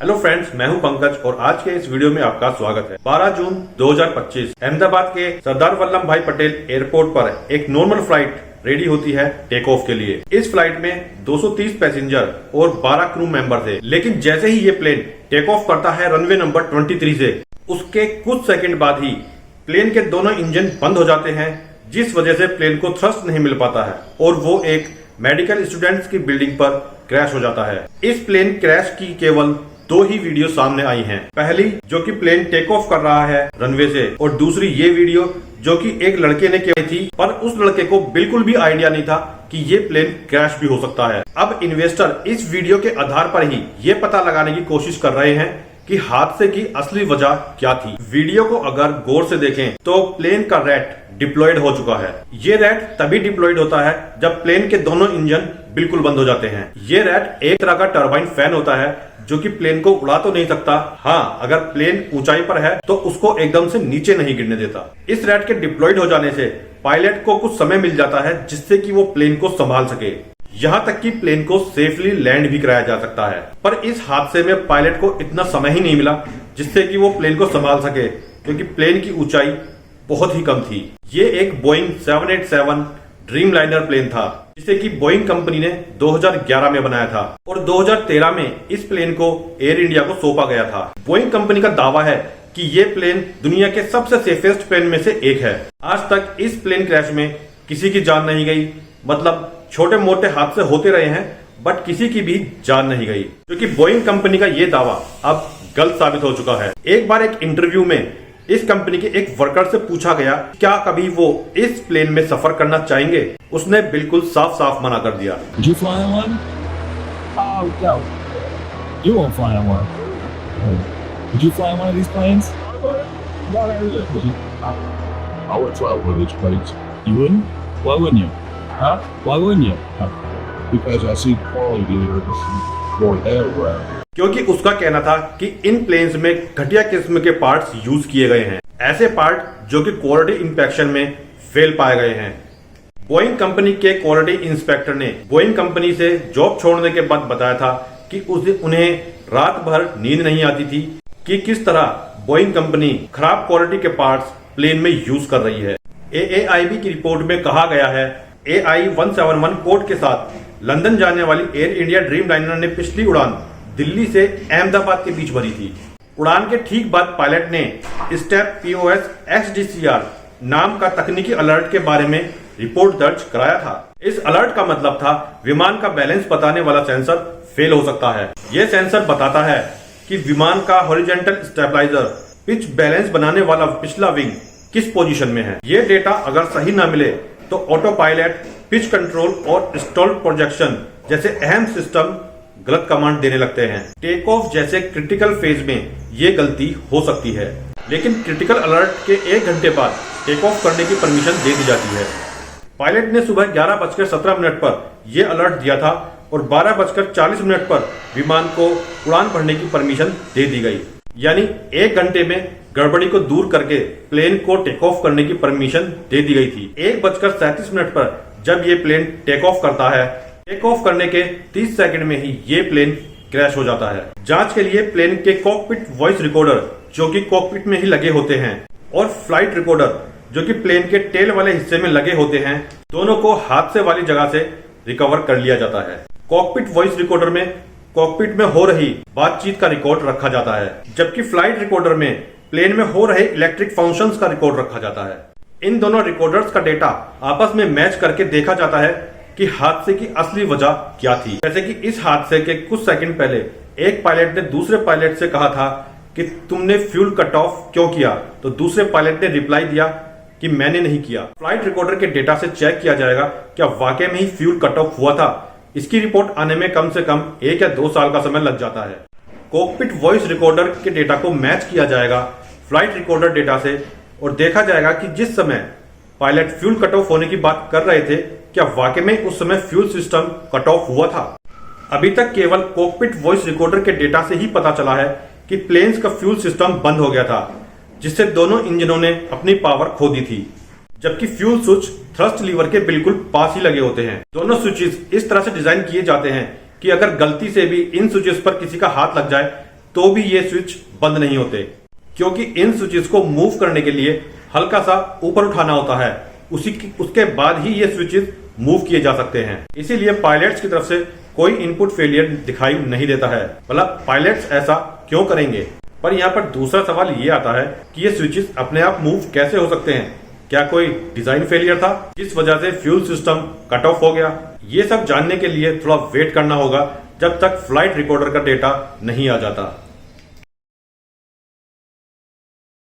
Hello friends, मैं हूं पंकज और आज के इस वीडियो में आपका स्वागत है। 12 जून 2025 अहमदाबाद के सरदार वल्लभ भाई पटेल एयरपोर्ट पर एक नॉर्मल फ्लाइट रेडी होती है टेक ऑफ के लिए। इस फ्लाइट में 230 पैसेंजर और 12 क्रू मेंबर थे, लेकिन जैसे ही ये प्लेन टेक ऑफ करता है रनवे नंबर 23 से, उसके कुछ सेकंड बाद ही प्लेन के दोनों इंजन बंद हो जाते हैं, जिस वजह से प्लेन को थ्रस्ट नहीं मिल पाता है और वो एक मेडिकल स्टूडेंट्स की बिल्डिंग पर क्रैश हो जाता है। इस प्लेन क्रैश की केवल दो ही वीडियो सामने आई हैं। पहली जो कि प्लेन टेक ऑफ कर रहा है रनवे से, और दूसरी ये वीडियो जो कि एक लड़के ने की थी, पर उस लड़के को बिल्कुल भी आइडिया नहीं था कि ये प्लेन क्रैश भी हो सकता है। अब इन्वेस्टर इस वीडियो के आधार पर ही ये पता लगाने की कोशिश कर रहे हैं कि हादसे की असली वजह क्या थी। वीडियो को अगर गौर से देखें तो प्लेन का रैट डिप्लॉयड हो चुका है। ये रैट तभी डिप्लॉयड होता है जब प्लेन के दोनों इंजन बिल्कुल बंद हो जाते हैं। ये रैट एक तरह का टरबाइन फैन होता है जो कि प्लेन को उड़ा तो नहीं सकता, हाँ अगर प्लेन ऊंचाई पर है तो उसको एकदम से नीचे नहीं गिरने देता। इस रैट के डिप्लॉयड हो जाने से पायलट को कुछ समय मिल जाता है जिससे कि वो प्लेन को संभाल सके, यहाँ तक कि प्लेन को सेफली लैंड भी कराया जा सकता है। पर इस हादसे में पायलट को इतना समय ही नहीं मिला जिससे कि वो प्लेन को संभाल सके, क्योंकि प्लेन की ऊंचाई बहुत ही कम थी। ये एक बोइंग 787 ड्रीमलाइनर प्लेन था जिसे कि बोइंग कंपनी ने 2011 में बनाया था और 2013 में इस प्लेन को एयर इंडिया को सौंपा गया था। बोइंग कंपनी का दावा है कि ये प्लेन दुनिया के सबसे सेफेस्ट प्लेन में से एक है। आज तक इस प्लेन क्रैश में किसी की जान नहीं गई, मतलब छोटे मोटे हादसे होते रहे हैं बट किसी की भी जान नहीं गई, क्योंकि बोइंग कंपनी का ये दावा अब गलत साबित हो चुका है। एक बार एक इंटरव्यू में इस कंपनी के एक वर्कर से पूछा गया क्या कभी वो इस प्लेन में सफर करना चाहेंगे, उसने बिल्कुल साफ साफ मना कर दिया। Would you fly on one? Oh, no. You won't fly on one. Would you fly on one of these planes? No, I would fly one of these planes. You wouldn't? Why wouldn't you? Huh? Why wouldn't you? Because I see quality going everywhere. क्योंकि उसका कहना था कि इन planes में घटिया किस्म के parts use किए गए हैं, ऐसे पार्ट जो कि क्वालिटी इंस्पेक्शन में फेल पाए गए हैं। बोइंग कंपनी के क्वालिटी इंस्पेक्टर ने बोइंग कंपनी से जॉब छोड़ने के बाद बताया था कि उन्हें रात भर नींद नहीं आती थी कि किस तरह बोइंग कंपनी खराब क्वालिटी के पार्ट्स प्लेन में यूज कर रही है। AAIB की रिपोर्ट में कहा गया है AI-171 कोड के साथ लंदन जाने वाली एयर इंडिया ड्रीमलाइनर ने पिछली उड़ान दिल्ली से अहमदाबाद के बीच भरी थी। उड़ान के ठीक बाद पायलट ने स्टेप POS XDCR नाम का तकनीकी अलर्ट के बारे में रिपोर्ट दर्ज कराया था। इस अलर्ट का मतलब था विमान का बैलेंस बताने वाला सेंसर फेल हो सकता है। यह सेंसर बताता है कि विमान का हॉरिजॉन्टल स्टेबलाइजर पिच बैलेंस बनाने वाला पिछला विंग किस पोजीशन में है। ये डेटा अगर सही ना मिले तो ऑटो पायलट, पिच कंट्रोल और स्टॉल प्रोजेक्शन जैसे अहम सिस्टम गलत कमांड देने लगते हैं। टेक ऑफ जैसे क्रिटिकल फेज में ये गलती हो सकती है, लेकिन क्रिटिकल अलर्ट के 1 घंटे बाद टेक ऑफ करने की परमिशन दे दी जाती है। पायलट ने सुबह 11:17 पर यह अलर्ट दिया था और 12:40 पर विमान को उड़ान भरने की परमिशन दे दी गई, यानी 1 घंटे में गड़बड़ी को दूर करके प्लेन को टेक ऑफ करने की परमिशन दे दी गई थी। 1:37 पर जब ये प्लेन टेक ऑफ करता है, टेक ऑफ करने के 30 सेकंड में ही ये प्लेन क्रैश हो जाता है। जांच के लिए प्लेन के कॉकपिट वॉइस रिकॉर्डर जो कि कॉकपिट में ही लगे होते हैं और फ्लाइट रिकॉर्डर जो कि प्लेन के टेल वाले हिस्से में लगे होते हैं, दोनों को हादसे वाली जगह से रिकवर कर लिया जाता है। कॉकपिट वॉइस रिकॉर्डर में कॉकपिट में हो रही बातचीत का रिकॉर्ड रखा जाता है, जबकि फ्लाइट रिकॉर्डर में प्लेन में हो रहे इलेक्ट्रिक फंक्शंस का रिकॉर्ड रखा जाता है। इन दोनों रिकॉर्डर्स का डेटा आपस में मैच करके देखा जाता है कि हादसे की असली वजह क्या थी। जैसे कि इस हादसे के कुछ सेकंड पहले एक पायलट ने दूसरे पायलट से कहा था कि तुमने फ्यूल कट ऑफ क्यों किया, तो दूसरे पायलट ने रिप्लाई दिया कि मैंने नहीं किया। फ्लाइट रिकॉर्डर के डेटा से चेक किया जाएगा क्या वाकई में ही फ्यूल कट ऑफ हुआ था। इसकी रिपोर्ट आने में कम से कम 1 या 2 साल का समय लग जाता है। कॉकपिट वॉइस रिकॉर्डर के डेटा को मैच किया जाएगा फ्लाइट रिकॉर्डर डेटा से और देखा जाएगा कि जिस समय पायलट फ्यूल कट ऑफ होने की बात कर रहे थे, क्या वाकई में उस समय फ्यूल सिस्टम कट ऑफ हुआ था। अभी तक केवल कॉकपिट वॉइस रिकॉर्डर के डेटा से ही पता चला है कि प्लेन्स का फ्यूल सिस्टम बंद हो गया था, जिससे दोनों इंजनों ने अपनी पावर खो दी थी, जबकि फ्यूल स्विच थ्रस्ट लीवर के बिल्कुल पास ही लगे होते हैं। दोनों स्विचेस इस तरह से डिजाइन किए जाते हैं कि अगर गलती से भी इन स्विचेस पर किसी का हाथ लग जाए तो भी ये स्विच बंद नहीं होते, क्योंकि इन स्विचेस को मूव करने के लिए हल्का सा ऊपर उठाना होता है। उसके बाद ही ये स्विचेस मूव किए जा सकते हैं। इसीलिए पायलट्स की तरफ से कोई इनपुट फेलियर दिखाई नहीं देता है। भला पायलट्स ऐसा क्यों करेंगे? पर यहाँ पर दूसरा सवाल ये आता है कि ये स्विचेस अपने आप मूव कैसे हो सकते हैं? क्या कोई डिजाइन फेलियर था जिस वजह से फ्यूल सिस्टम कट ऑफ हो गया? ये सब जानने के लिए थोड़ा वेट करना होगा जब तक फ्लाइट रिकॉर्डर का डेटा नहीं आ जाता।